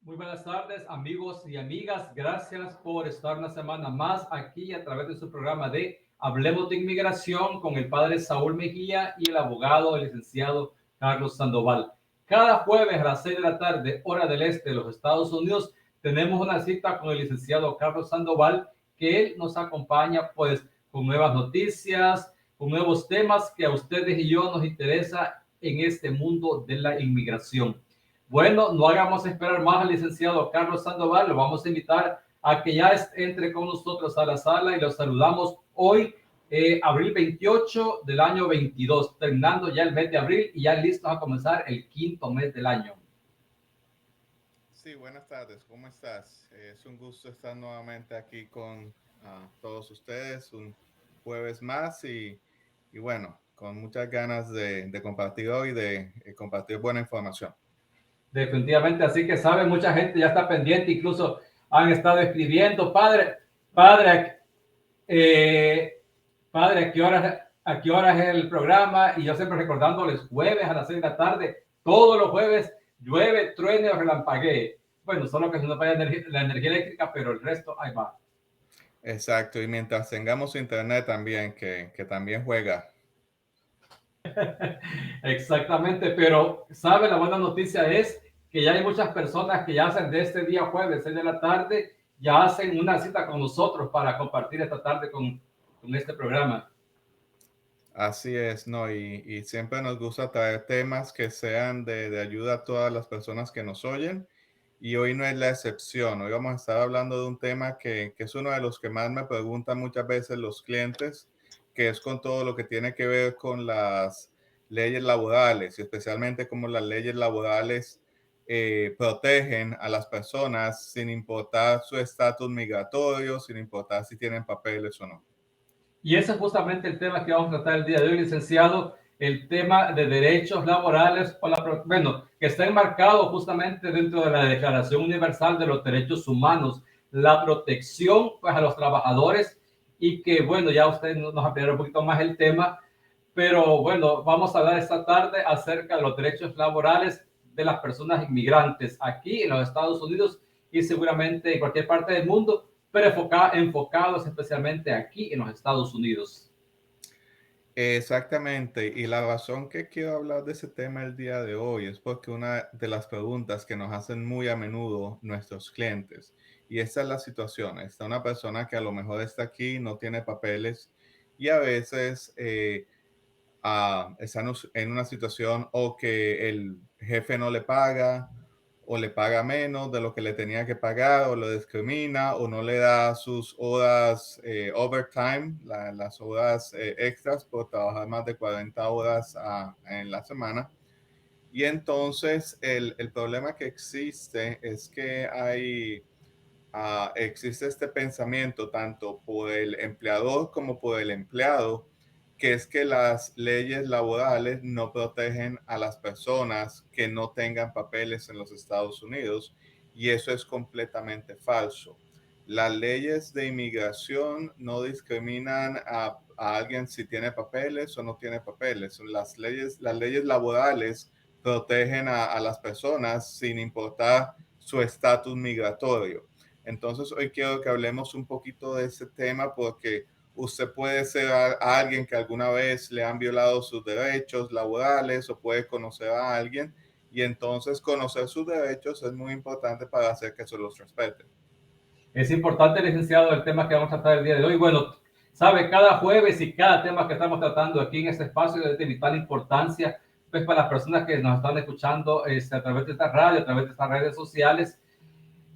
Muy buenas tardes, amigos y amigas. Gracias por estar una semana más aquí a través de su programa de Hablemos de Inmigración con el padre Saúl Mejía y el abogado, el licenciado Carlos Sandoval. Cada jueves a las 6 de la tarde, hora del este de los Estados Unidos, tenemos una cita con el licenciado Carlos Sandoval, que él nos acompaña pues con nuevas noticias, con nuevos temas que a ustedes y yo nos interesa en este mundo de la inmigración. Bueno, no hagamos esperar más al licenciado Carlos Sandoval, lo vamos a invitar a que ya entre con nosotros a la sala y los saludamos hoy, abril 28 del año 22, terminando ya el mes de abril y ya listos a comenzar el quinto mes del año. Sí, buenas tardes, ¿cómo estás? Es un gusto estar nuevamente aquí con todos ustedes, un jueves más y bueno, con muchas ganas de compartir hoy, de compartir buena información. Definitivamente, así que sabe, mucha gente ya está pendiente, incluso han estado escribiendo, padre, eh, padre, a qué hora es el programa? Y yo siempre recordándoles, jueves a las 6 de la tarde, todos los jueves, llueve, truene o relampaguee. Bueno, solo que se nos vaya la energía eléctrica, pero el resto ahí va. Exacto, y mientras tengamos internet también, que también juega. Exactamente, pero sabe, la buena noticia es que ya hay muchas personas que ya hacen de este día jueves, 6 de la tarde, ya hacen una cita con nosotros para compartir esta tarde con este programa. Así es, ¿no? Y siempre nos gusta traer temas que sean de ayuda a todas las personas que nos oyen. Y hoy no es la excepción. Hoy vamos a estar hablando de un tema que es uno de los que más me preguntan muchas veces los clientes, que es con todo lo que tiene que ver con las leyes laborales y especialmente cómo las leyes laborales protegen a las personas sin importar su estatus migratorio, sin importar si tienen papeles o no. Y ese es justamente el tema que vamos a tratar el día de hoy, licenciado, el tema de derechos laborales, bueno, que está enmarcado justamente dentro de la Declaración Universal de los Derechos Humanos, la protección pues, a los trabajadores y que, bueno, ya usted nos ampliará un poquito más el tema, pero bueno, vamos a hablar esta tarde acerca de los derechos laborales de las personas inmigrantes aquí en los Estados Unidos y seguramente en cualquier parte del mundo, pero enfocados especialmente aquí en los Estados Unidos. Exactamente, y la razón que quiero hablar de ese tema el día de hoy es porque una de las preguntas que nos hacen muy a menudo nuestros clientes, y esta es la situación, está una persona que a lo mejor está aquí, no tiene papeles y a veces está en una situación o que el jefe no le paga o le paga menos de lo que le tenía que pagar o lo discrimina o no le da sus horas overtime, las horas extras por trabajar más de 40 horas en la semana. Y entonces el problema que existe es que existe este pensamiento tanto por el empleador como por el empleado, que es que las leyes laborales no protegen a las personas que no tengan papeles en los Estados Unidos, y eso es completamente falso. Las leyes de inmigración no discriminan a alguien si tiene papeles o no tiene papeles. Las leyes laborales protegen a las personas sin importar su estatus migratorio. Entonces, hoy quiero que hablemos un poquito de ese tema porque usted puede ser alguien que alguna vez le han violado sus derechos laborales o puede conocer a alguien, y entonces conocer sus derechos es muy importante para hacer que se los respeten. Es importante, licenciado, el tema que vamos a tratar el día de hoy. Bueno, sabe, cada jueves y cada tema que estamos tratando aquí en este espacio es de vital importancia, pues para las personas que nos están escuchando a través de esta radio, a través de estas redes sociales.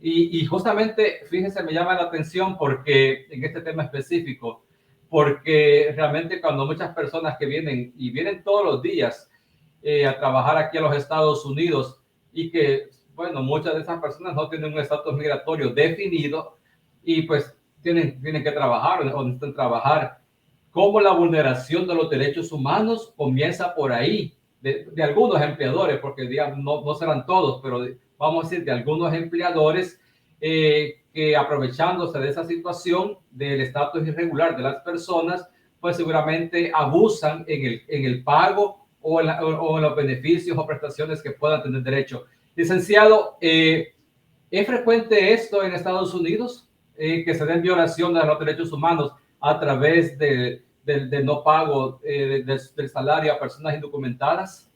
Y justamente, fíjense, me llama la atención porque en este tema específico, porque realmente cuando muchas personas que vienen y vienen todos los días a trabajar aquí a los Estados Unidos y que, bueno, muchas de esas personas no tienen un estatus migratorio definido y pues tienen que trabajar o necesitan trabajar, como la vulneración de los derechos humanos comienza por ahí, de algunos empleadores, porque digamos, no serán todos, pero vamos a decir de algunos empleadores que aprovechándose de esa situación del estatus irregular de las personas, pues seguramente abusan en el pago o en los beneficios o prestaciones que puedan tener derecho. Licenciado, ¿Es frecuente esto en Estados Unidos? Que se den violaciones a los derechos humanos a través de no pago del salario a personas indocumentadas.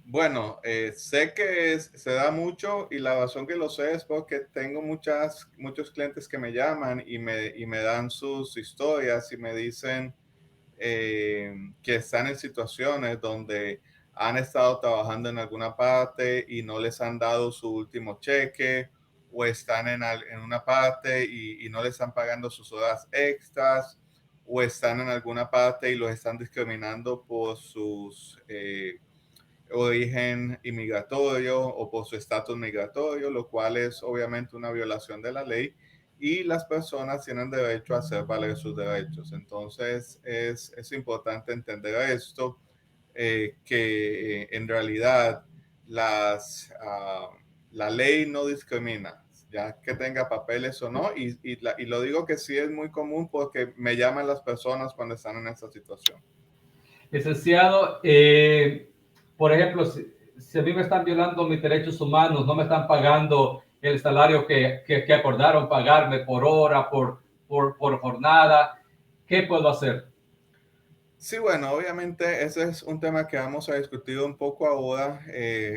Bueno, sé que se da mucho y la razón que lo sé es porque tengo muchos clientes que me llaman y me dan sus historias y me dicen que están en situaciones donde han estado trabajando en alguna parte y no les han dado su último cheque, o están en una parte y no les están pagando sus horas extras, o están en alguna parte y los están discriminando por sus origen inmigratorio o por su estatus migratorio, lo cual es obviamente una violación de la ley, y las personas tienen derecho a hacer valer sus derechos. Entonces es importante entender esto, que en realidad las, la ley no discrimina, ya que tenga papeles o no, y lo digo que sí es muy común porque me llaman las personas cuando están en esta situación. Licenciado, por ejemplo, si a mí me están violando mis derechos humanos, no me están pagando el salario que acordaron pagarme por hora, por jornada, ¿qué puedo hacer? Sí, bueno, obviamente ese es un tema que vamos a discutir un poco ahora.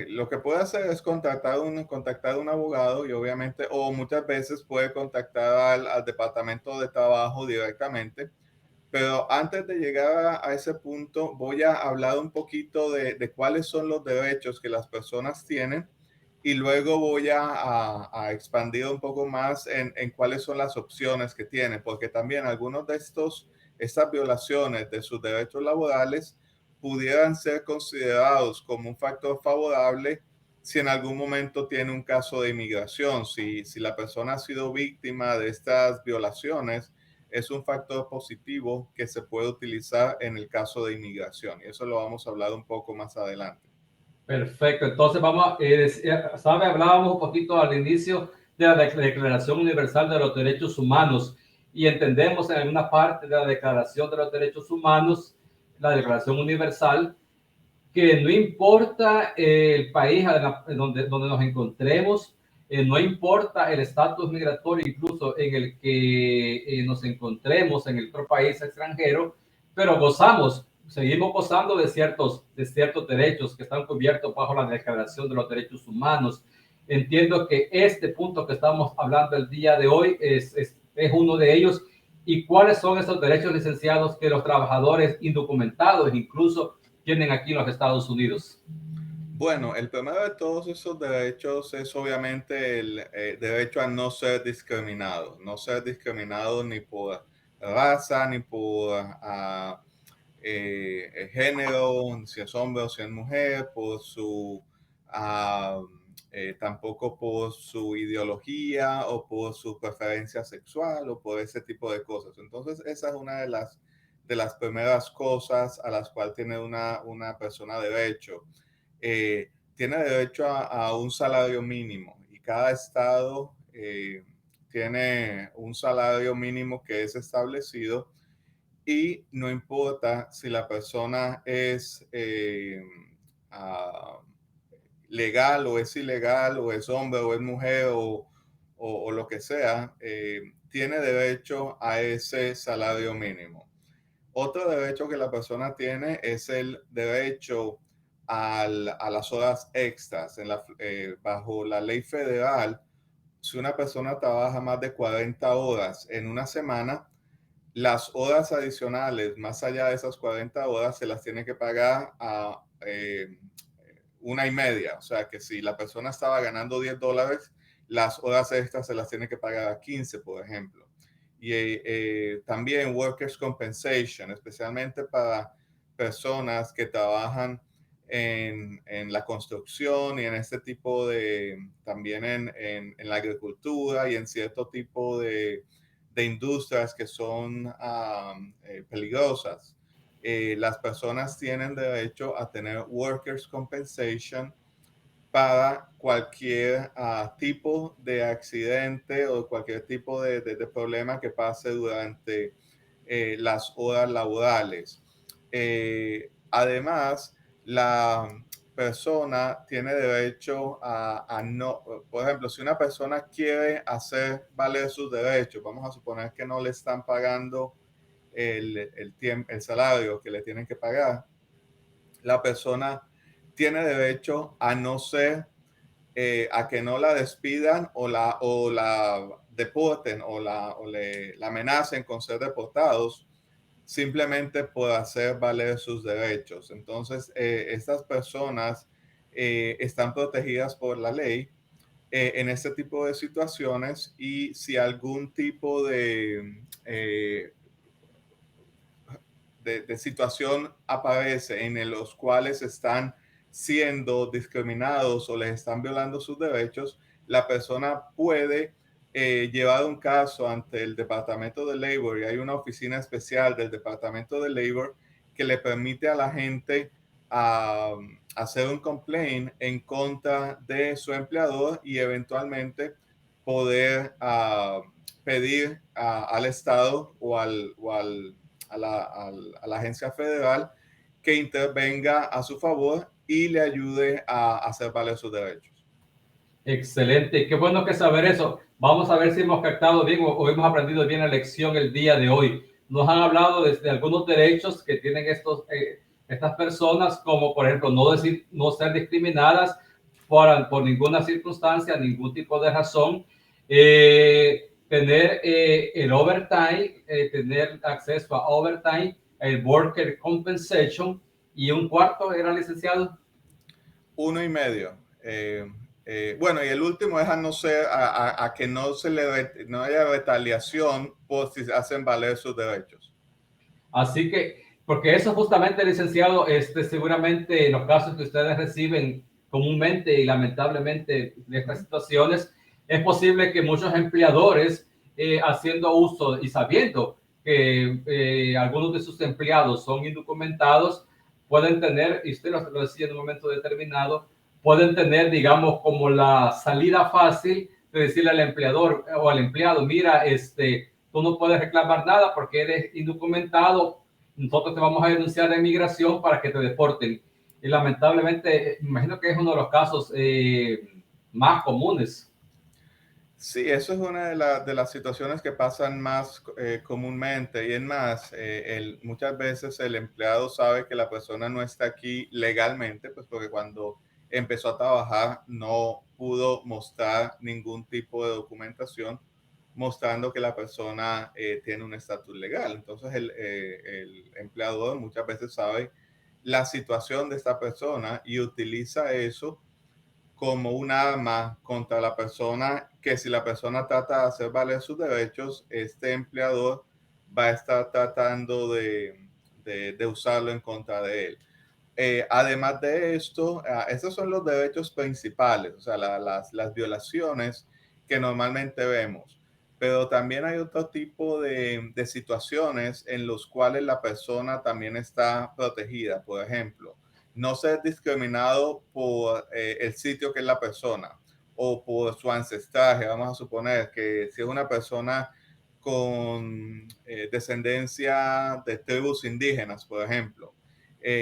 Lo que puede hacer es contactar a un abogado y obviamente, o muchas veces puede contactar al departamento de trabajo directamente. Pero antes de llegar a ese punto, voy a hablar un poquito de cuáles son los derechos que las personas tienen, y luego voy a expandir un poco más en cuáles son las opciones que tienen, porque también algunos de estas violaciones de sus derechos laborales pudieran ser considerados como un factor favorable si en algún momento tiene un caso de inmigración. Si la persona ha sido víctima de estas violaciones, es un factor positivo que se puede utilizar en el caso de inmigración. Y eso lo vamos a hablar un poco más adelante. Perfecto, entonces vamos, sabe, hablábamos un poquito al inicio de la Declaración Universal de los Derechos Humanos y entendemos en alguna parte de la Declaración de los Derechos Humanos, la Declaración Universal, que no importa el país donde nos encontremos, no importa el estatus migratorio, incluso en el que nos encontremos en el otro país extranjero, pero seguimos gozando de ciertos derechos que están cubiertos bajo la Declaración de los Derechos Humanos. Entiendo que este punto que estamos hablando el día de hoy es uno de ellos. ¿Y cuáles son esos derechos, licenciados, que los trabajadores indocumentados incluso tienen aquí en los Estados Unidos? Bueno, el primero de todos esos derechos es obviamente el derecho a no ser discriminado. No ser discriminado ni por raza, ni por género, si es hombre o si es mujer, por ah, tampoco por su ideología o por su preferencia sexual o por ese tipo de cosas. Entonces, esa es una de las primeras cosas a las cuales tiene una persona derecho. Tiene derecho a un salario mínimo, y cada estado tiene un salario mínimo que es establecido, y no importa si la persona es uh, legal o es ilegal, o es hombre o es mujer o lo que sea, tiene derecho a ese salario mínimo. Otro derecho que la persona tiene es el derecho a las horas extras. Bajo la ley federal, si una persona trabaja más de 40 horas en una semana, las horas adicionales, más allá de esas 40 horas, se las tiene que pagar a una y media. O sea que si la persona estaba ganando $10, las horas extras se las tiene que pagar a 15, por ejemplo. Y también workers' compensation, especialmente para personas que trabajan en la construcción y en este tipo también en la agricultura y en cierto tipo de industrias que son peligrosas. Las personas tienen derecho a tener workers' compensation para cualquier tipo de accidente o cualquier tipo de problema que pase durante las horas laborales. Además, persona tiene derecho a no, por ejemplo, si una persona quiere hacer valer sus derechos, vamos a suponer que no le están pagando el salario que le tienen que pagar, la persona tiene derecho a no ser, a que no la despidan o la deporten la amenacen con ser deportados simplemente por hacer valer sus derechos. Entonces, estas personas están protegidas por la ley en este tipo de situaciones y si algún tipo de situación aparece en los cuales están siendo discriminados o les están violando sus derechos, la persona puede llevar un caso ante el Departamento de Labor y hay una oficina especial del Departamento de Labor que le permite a la gente hacer un complaint en contra de su empleador y eventualmente poder pedir al Estado a la agencia federal que intervenga a su favor y le ayude a hacer valer sus derechos. Excelente, qué bueno que saber eso. Vamos a ver si hemos captado bien o hemos aprendido bien la lección el día de hoy. Nos han hablado de algunos derechos que tienen estas personas, como por ejemplo no ser discriminadas por ninguna circunstancia, ningún tipo de razón, tener el overtime, tener acceso a overtime, el worker compensation y un cuarto era licenciado. 1,5. Bueno, y el último es a no ser, a que no haya retaliación por si hacen valer sus derechos. Así que, porque eso justamente, licenciado, seguramente en los casos que ustedes reciben comúnmente y lamentablemente de estas situaciones, es posible que muchos empleadores, haciendo uso y sabiendo que algunos de sus empleados son indocumentados, pueden tener, y usted lo decía en un momento determinado, pueden tener, digamos, como la salida fácil de decirle al empleador o al empleado, mira, tú no puedes reclamar nada porque eres indocumentado, nosotros te vamos a denunciar de migración para que te deporten. Y lamentablemente, me imagino que es uno de los casos más comunes. Sí, eso es una de las situaciones que pasan más comúnmente y en más, muchas veces el empleado sabe que la persona no está aquí legalmente, pues porque cuando empezó a trabajar no pudo mostrar ningún tipo de documentación mostrando que la persona tiene un estatus legal. Entonces el empleador muchas veces sabe la situación de esta persona y utiliza eso como un arma contra la persona, que si la persona trata de hacer valer sus derechos, este empleador va a estar tratando de usarlo en contra de él. Además de esto, estos son los derechos principales, o sea, las violaciones que normalmente vemos. Pero también hay otro tipo de situaciones en los cuales la persona también está protegida. Por ejemplo, no ser discriminado por el sitio que es la persona o por su ancestraje. Vamos a suponer que si es una persona con descendencia de tribus indígenas, por ejemplo,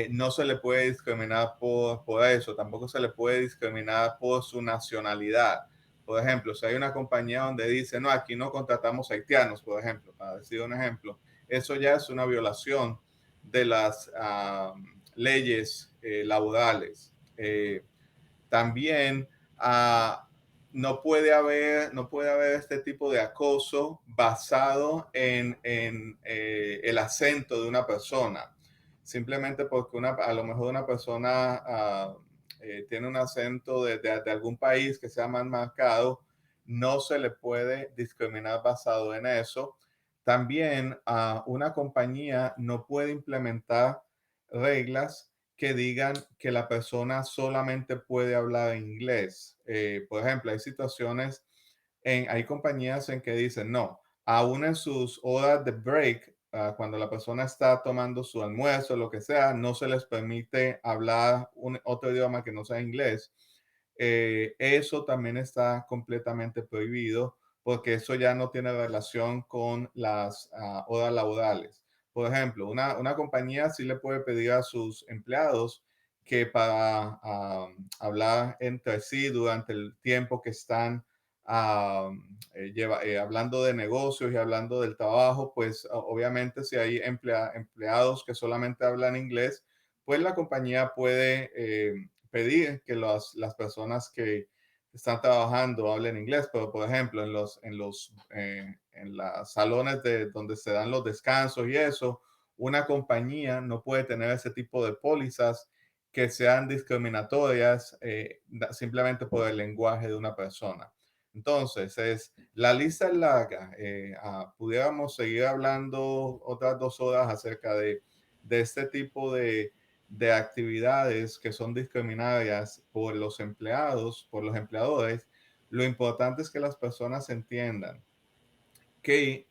no se le puede discriminar por eso, tampoco se le puede discriminar por su nacionalidad. Por ejemplo, si hay una compañía donde dice, no, aquí no contratamos haitianos, por ejemplo, para decir un ejemplo, eso ya es una violación de las leyes laborales. También uh, no puede haber este tipo de acoso basado en el acento de una persona. Simplemente porque a lo mejor una persona tiene un acento de algún país que sea más marcado, no se le puede discriminar basado en eso. También una compañía no puede implementar reglas que digan que la persona solamente puede hablar inglés. Por ejemplo, hay situaciones, hay compañías en que dicen, no, aún en sus horas de break, cuando la persona está tomando su almuerzo, lo que sea, no se les permite hablar otro idioma que no sea inglés. Eso también está completamente prohibido porque eso ya no tiene relación con las horas laborales. Por ejemplo, una compañía sí le puede pedir a sus empleados que para hablar entre sí durante el tiempo que están hablando de negocios y hablando del trabajo, pues obviamente si hay empleados que solamente hablan inglés, pues la compañía puede pedir que las personas que están trabajando hablen inglés, pero por ejemplo en los salones de donde se dan los descansos y eso, una compañía no puede tener ese tipo de pólizas que sean discriminatorias simplemente por el lenguaje de una persona. Entonces, la lista es larga. Pudiéramos seguir hablando otras 2 horas acerca de este tipo de actividades que son discriminatorias por los empleados, por los empleadores. Lo importante es que las personas entiendan que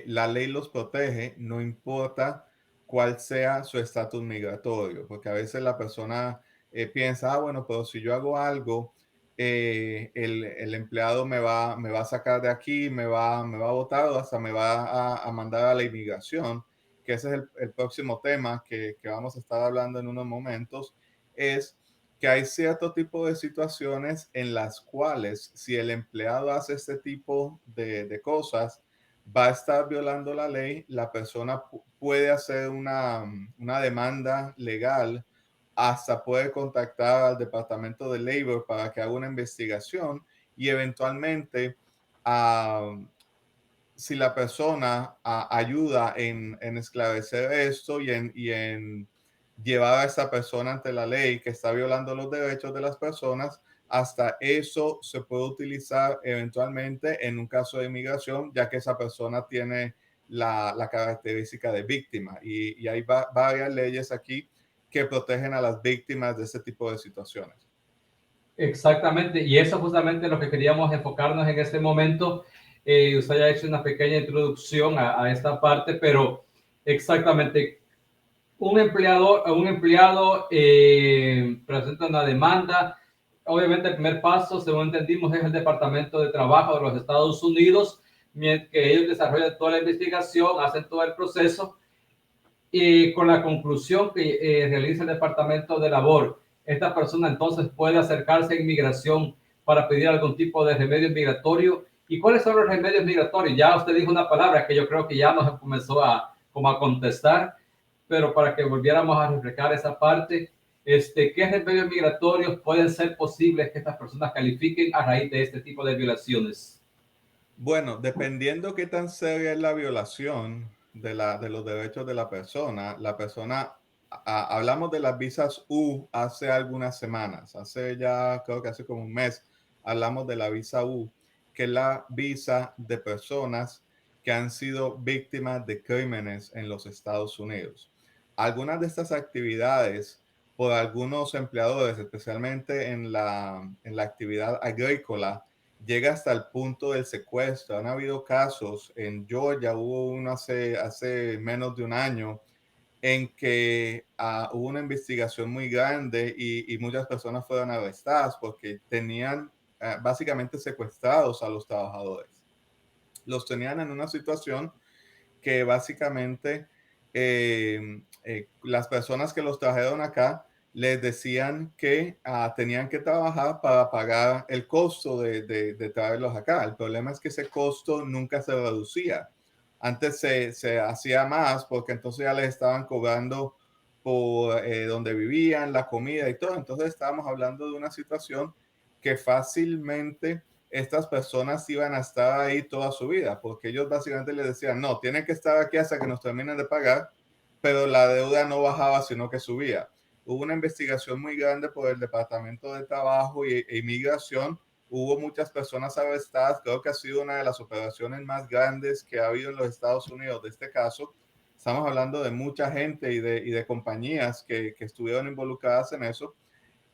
la ley los protege, no importa cuál sea su estatus migratorio, porque a veces la persona piensa, bueno, pero si yo hago algo, el empleado me va a sacar de aquí, me va a votar o hasta me va a mandar a la inmigración, que ese es el próximo tema que vamos a estar hablando en unos momentos, es que hay cierto tipo de situaciones en las cuales si el empleado hace este tipo de cosas, va a estar violando la ley, la persona puede hacer una demanda legal, hasta puede contactar al Departamento de Labor para que haga una investigación y eventualmente, ah, si la persona ayuda en esclarecer esto y en llevar a esa persona ante la ley que está violando los derechos de las personas, hasta eso se puede utilizar eventualmente en un caso de inmigración, ya que esa persona tiene la característica de víctima. Y hay varias leyes aquí que protegen a las víctimas de este tipo de situaciones. Exactamente, y eso justamente es lo que queríamos enfocarnos en este momento. Usted ya ha hecho una pequeña introducción a esta parte, pero exactamente, un empleado presenta una demanda. Obviamente, el primer paso, según entendimos, es el Departamento de Trabajo de los Estados Unidos, mientras que ellos desarrollan toda la investigación, hacen todo el proceso y con la conclusión que realiza el Departamento de Labor, esta persona entonces puede acercarse a inmigración para pedir algún tipo de remedio migratorio. ¿Y cuáles son los remedios migratorios? Ya usted dijo una palabra que yo creo que ya nos comenzó como a contestar, pero para que volviéramos a reflejar esa parte, ¿qué remedios migratorios pueden ser posibles que estas personas califiquen a raíz de este tipo de violaciones? Bueno, dependiendo qué tan seria es la violación de los derechos de la persona, hablamos de las visas U hace algunas semanas, hace ya, creo que hace como un mes, hablamos de la visa U, que es la visa de personas que han sido víctimas de crímenes en los Estados Unidos. Algunas de estas actividades por algunos empleadores, especialmente en la actividad agrícola, llega hasta el punto del secuestro. Han habido casos, en Georgia hubo uno hace menos de un año en que hubo una investigación muy grande y muchas personas fueron arrestadas porque tenían básicamente secuestrados a los trabajadores. Los tenían en una situación que básicamente las personas que los trajeron acá les decían que tenían que trabajar para pagar el costo de traerlos acá. El problema es que ese costo nunca se reducía. Antes se hacía más porque entonces ya les estaban cobrando por donde vivían, la comida y todo. Entonces estábamos hablando de una situación que fácilmente estas personas iban a estar ahí toda su vida, porque ellos básicamente les decían, no, tienen que estar aquí hasta que nos terminen de pagar, pero la deuda no bajaba, sino que subía. Hubo una investigación muy grande por el Departamento de Trabajo e Inmigración. Hubo muchas personas arrestadas. Creo que ha sido una de las operaciones más grandes que ha habido en los Estados Unidos de este caso. Estamos hablando de mucha gente y de compañías que estuvieron involucradas en eso.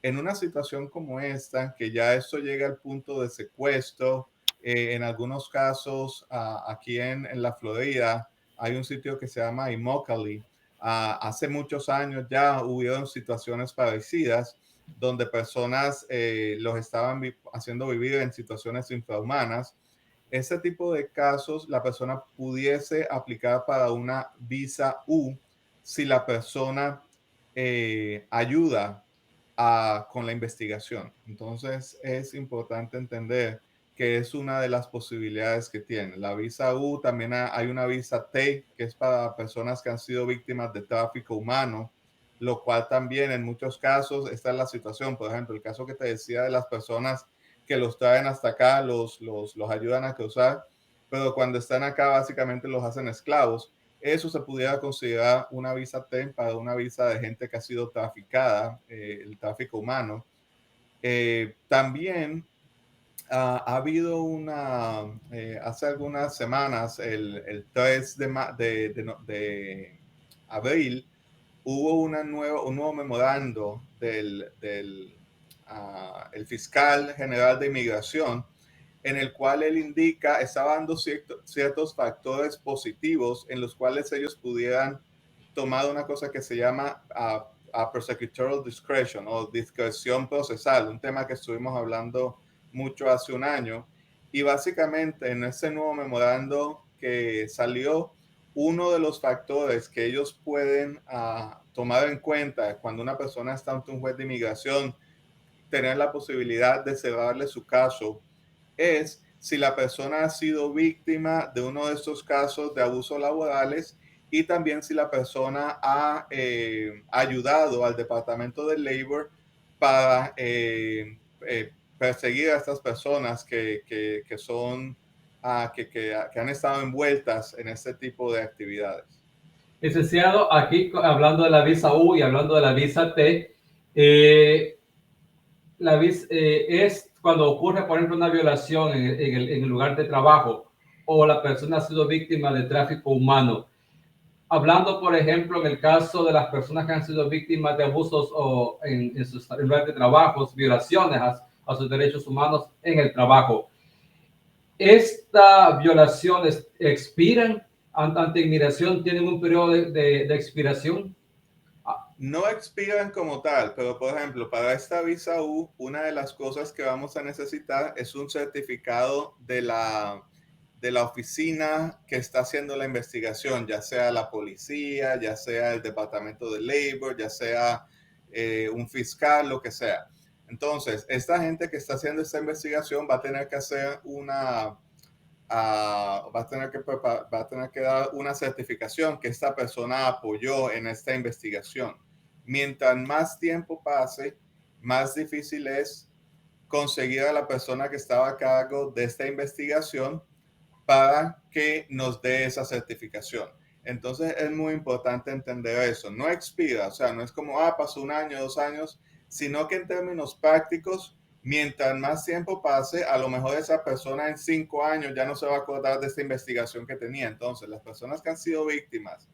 En una situación como esta, que ya esto llega al punto de secuestro, en algunos casos aquí en la Florida hay un sitio que se llama Immokalee. Hace muchos años ya hubieron situaciones parecidas donde personas los estaban haciendo vivir en situaciones infrahumanas. Ese tipo de casos, la persona pudiese aplicar para una visa U si la persona ayuda con la investigación. Entonces es importante entender que es una de las posibilidades que tiene. La visa U, también hay una visa T, que es para personas que han sido víctimas de tráfico humano, lo cual también en muchos casos, esta es la situación. Por ejemplo, el caso que te decía de las personas que los traen hasta acá, los ayudan a cruzar, pero cuando están acá básicamente los hacen esclavos. Eso se pudiera considerar una visa TEN para una visa de gente que ha sido traficada, el tráfico humano. También ha habido hace algunas semanas, el 3 de abril, hubo un nuevo memorando el fiscal general de inmigración, en el cual él indica, estaba dando ciertos factores positivos en los cuales ellos pudieran tomar una cosa que se llama prosecutorial discretion o discreción procesal, un tema que estuvimos hablando mucho hace un año. Y básicamente en ese nuevo memorando que salió, uno de los factores que ellos pueden tomar en cuenta cuando una persona está ante un juez de inmigración, tener la posibilidad de cerrarle su caso, es si la persona ha sido víctima de uno de estos casos de abusos laborales y también si la persona ha ayudado al Departamento de Labor para perseguir a estas personas que son, que han estado envueltas en este tipo de actividades. Licenciado, aquí hablando de la visa U y hablando de la visa T, eh, es cuando ocurre, por ejemplo, una violación en el lugar de trabajo o la persona ha sido víctima de tráfico humano. Hablando, por ejemplo, en el caso de las personas que han sido víctimas de abusos o en sus lugares de trabajo, violaciones a sus derechos humanos en el trabajo. ¿Estas violaciones expiran ante inmigración? ¿Tienen un periodo de expiración? No expiran como tal, pero por ejemplo, para esta visa U, una de las cosas que vamos a necesitar es un certificado de la oficina que está haciendo la investigación, ya sea la policía, ya sea el departamento de labor, ya sea un fiscal, lo que sea. Entonces, esta gente que está haciendo esta investigación va a tener que hacer va a tener que dar una certificación que esta persona apoyó en esta investigación. Mientras más tiempo pase, más difícil es conseguir a la persona que estaba a cargo de esta investigación para que nos dé esa certificación. Entonces es muy importante entender eso. No expira, o sea, no es como, pasó un año, 2 años, sino que en términos prácticos, mientras más tiempo pase, a lo mejor esa persona en 5 años ya no se va a acordar de esta investigación que tenía. Entonces, las personas que han sido víctimas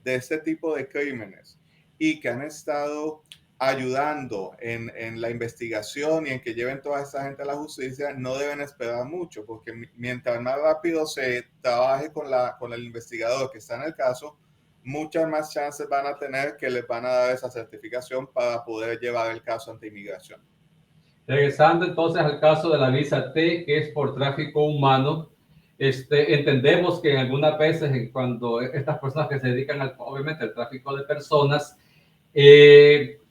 de este tipo de crímenes y que han estado ayudando en la investigación y en que lleven toda esta gente a la justicia, no deben esperar mucho, porque mientras más rápido se trabaje con el investigador que está en el caso, muchas más chances van a tener que les van a dar esa certificación para poder llevar el caso ante inmigración. Regresando entonces al caso de la visa T, que es por tráfico humano, entendemos que algunas veces cuando estas personas que se dedican obviamente al tráfico de personas,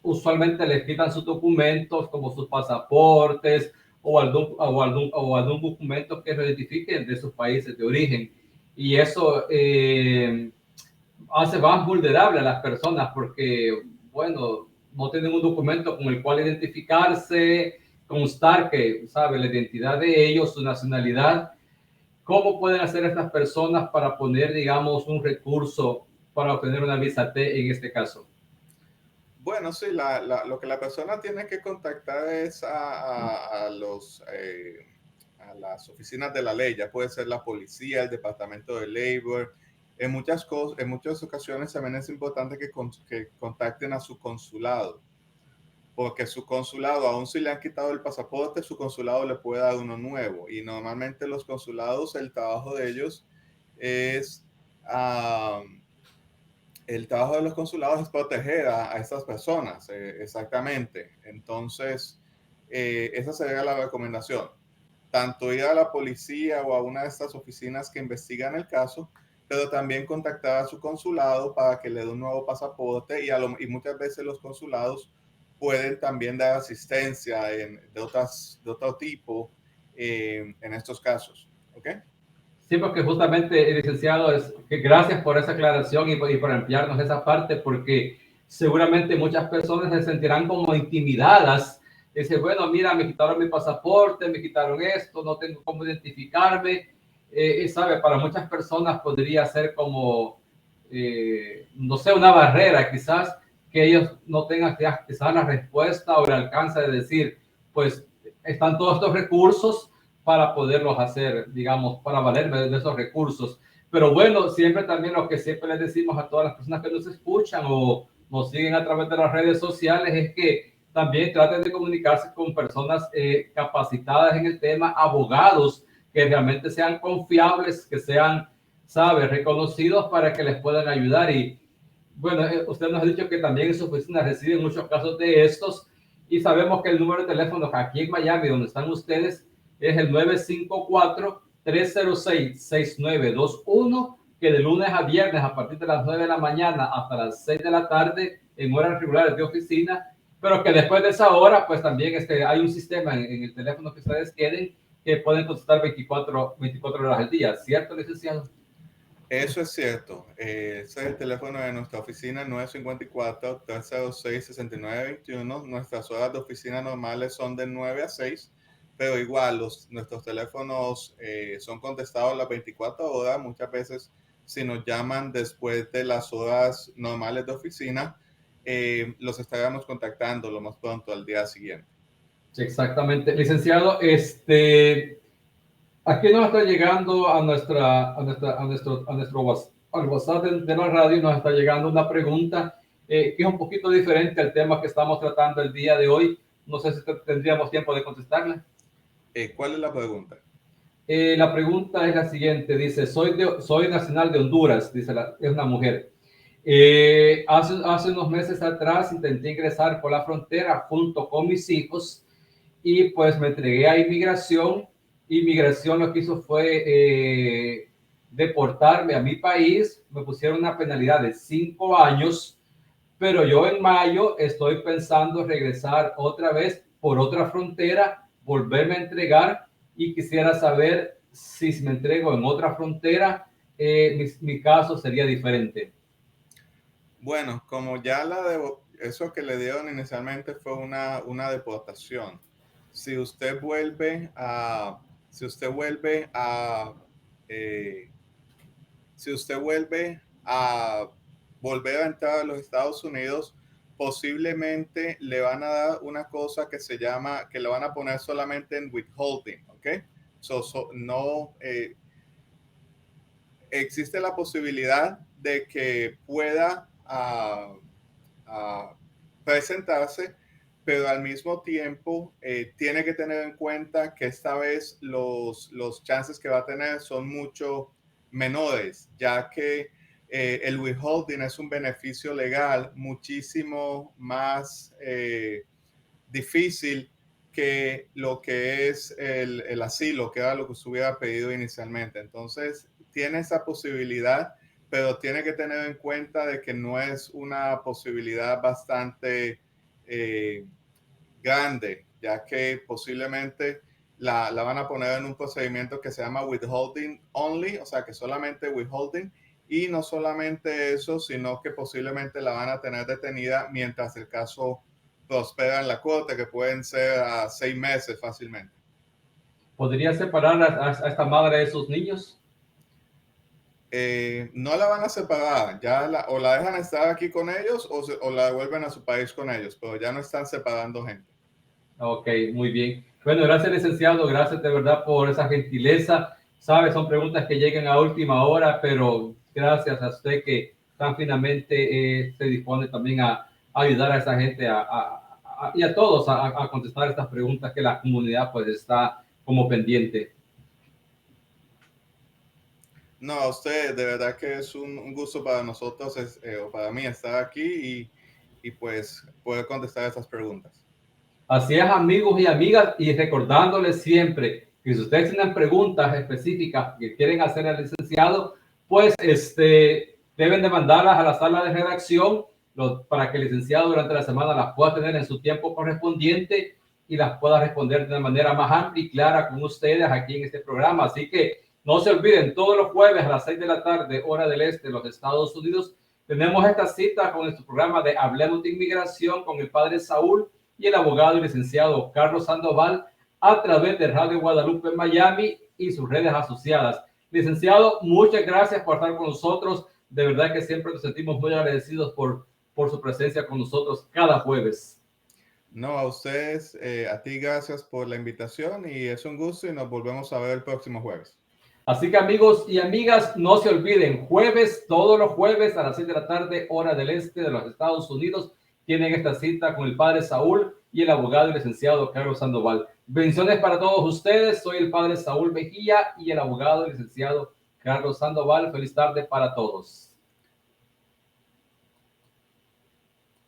usualmente les quitan sus documentos como sus pasaportes o algún documento que lo identifiquen de sus países de origen. Y eso hace más vulnerable a las personas porque, bueno, no tienen un documento con el cual identificarse, constar que sabe la identidad de ellos, su nacionalidad. ¿Cómo pueden hacer estas personas para poner, digamos, un recurso para obtener una visa T en este caso? Bueno, sí, lo que la persona tiene que contactar es a las oficinas de la ley, ya puede ser la policía, el departamento de labor. En muchas ocasiones también es importante que contacten a su consulado, porque su consulado, aun si le han quitado el pasaporte, su consulado le puede dar uno nuevo. Y normalmente los consulados, el trabajo de ellos es... el trabajo de los consulados es proteger a estas personas, exactamente. Entonces, esa sería la recomendación. Tanto ir a la policía o a una de estas oficinas que investigan el caso pero también contactar a su consulado para que le dé un nuevo pasaporte y muchas veces los consulados pueden también dar asistencia de otro tipo en estos casos. ¿Ok? Sí, porque justamente, licenciado, es que gracias por esa aclaración y por ampliarnos esa parte, porque seguramente muchas personas se sentirán como intimidadas. Dice, bueno, mira, me quitaron mi pasaporte, me quitaron esto, no tengo cómo identificarme. Y sabe, para muchas personas podría ser como, no sé, una barrera, quizás que ellos no tengan quizás la respuesta o el alcance de decir, pues están todos estos recursos para poderlos hacer, digamos, para valerme de esos recursos. Pero bueno, siempre también lo que siempre les decimos a todas las personas que nos escuchan o nos siguen a través de las redes sociales es que también traten de comunicarse con personas capacitadas en el tema, abogados que realmente sean confiables, que sean, ¿sabe?, reconocidos para que les puedan ayudar. Y bueno, usted nos ha dicho que también en su oficina reciben muchos casos de estos y sabemos que el número de teléfono aquí en Miami, donde están ustedes, es el 954-306-6921, que de lunes a viernes a partir de las 9 de la mañana hasta las 6 de la tarde en horas regulares de oficina, pero que después de esa hora, pues también hay un sistema en el teléfono que ustedes tienen que pueden contestar 24 horas al día, ¿cierto, licenciado? Eso es cierto. Ese es el teléfono de nuestra oficina 954-306-6921. Nuestras horas de oficina normales son de 9 a 6, pero igual nuestros teléfonos son contestados las 24 horas. Muchas veces si nos llaman después de las horas normales de oficina, los estaremos contactando lo más pronto al día siguiente. Sí, exactamente. Licenciado, aquí nos está llegando al WhatsApp de la radio, nos está llegando una pregunta que es un poquito diferente al tema que estamos tratando el día de hoy. No sé si tendríamos tiempo de contestarla. ¿Cuál es la pregunta? La pregunta es la siguiente, dice, soy nacional de Honduras, dice es una mujer. Hace unos meses atrás intenté ingresar por la frontera junto con mis hijos y pues me entregué a inmigración. Inmigración lo que hizo fue deportarme a mi país, me pusieron una penalidad de 5 años, pero yo en mayo estoy pensando regresar otra vez por otra frontera, volverme a entregar y quisiera saber si me entrego en otra frontera, mi caso sería diferente. Bueno, como ya eso que le dieron inicialmente fue una deportación. Si usted vuelve a, si usted vuelve a, eh, si usted vuelve a volver a entrar a los Estados Unidos, posiblemente le van a dar una cosa que se llama, que le van a poner solamente en withholding, ¿ok? No, existe la posibilidad de que pueda a presentarse, pero al mismo tiempo tiene que tener en cuenta que esta vez los chances que va a tener son mucho menores, ya que el withholding es un beneficio legal muchísimo más difícil que lo que es el asilo, que era lo que se hubiera pedido inicialmente. Entonces, tiene esa posibilidad, pero tiene que tener en cuenta de que no es una posibilidad bastante grande, ya que posiblemente la van a poner en un procedimiento que se llama withholding only, o sea que solamente withholding, y no solamente eso, sino que posiblemente la van a tener detenida mientras el caso prospera en la corte, que pueden ser a 6 meses fácilmente. ¿Podría separar a esta madre de sus niños? No la van a separar, o la dejan estar aquí con ellos o la devuelven a su país con ellos, pero ya no están separando gente. Ok, muy bien. Bueno, gracias, licenciado. Gracias de verdad por esa gentileza. Sabe, son preguntas que llegan a última hora, pero gracias a usted que tan finamente se dispone también a ayudar a esa gente y a todos a contestar estas preguntas que la comunidad pues está como pendiente. No, a usted, de verdad que es un gusto para nosotros, o para mí estar aquí y pues poder contestar esas preguntas. Así es, amigos y amigas, y recordándoles siempre que si ustedes tienen preguntas específicas que quieren hacer al licenciado, pues deben de mandarlas a la sala de redacción para que el licenciado durante la semana las pueda tener en su tiempo correspondiente y las pueda responder de una manera más amplia y clara con ustedes aquí en este programa. Así que no se olviden, todos los jueves a las 6 de la tarde, hora del este de los Estados Unidos, tenemos esta cita con nuestro programa de Hablemos de Inmigración con el padre Saúl y el abogado y licenciado Carlos Sandoval a través de Radio Guadalupe en Miami y sus redes asociadas. Licenciado, muchas gracias por estar con nosotros. De verdad que siempre nos sentimos muy agradecidos por su presencia con nosotros cada jueves. No, a ustedes, a ti gracias por la invitación y es un gusto y nos volvemos a ver el próximo jueves. Así que amigos y amigas, no se olviden, jueves, todos los jueves a las 6 de la tarde, hora del este de los Estados Unidos, tienen esta cita con el padre Saúl y el abogado y licenciado Carlos Sandoval. Bendiciones para todos ustedes, soy el padre Saúl Mejía y el abogado y licenciado Carlos Sandoval. Feliz tarde para todos.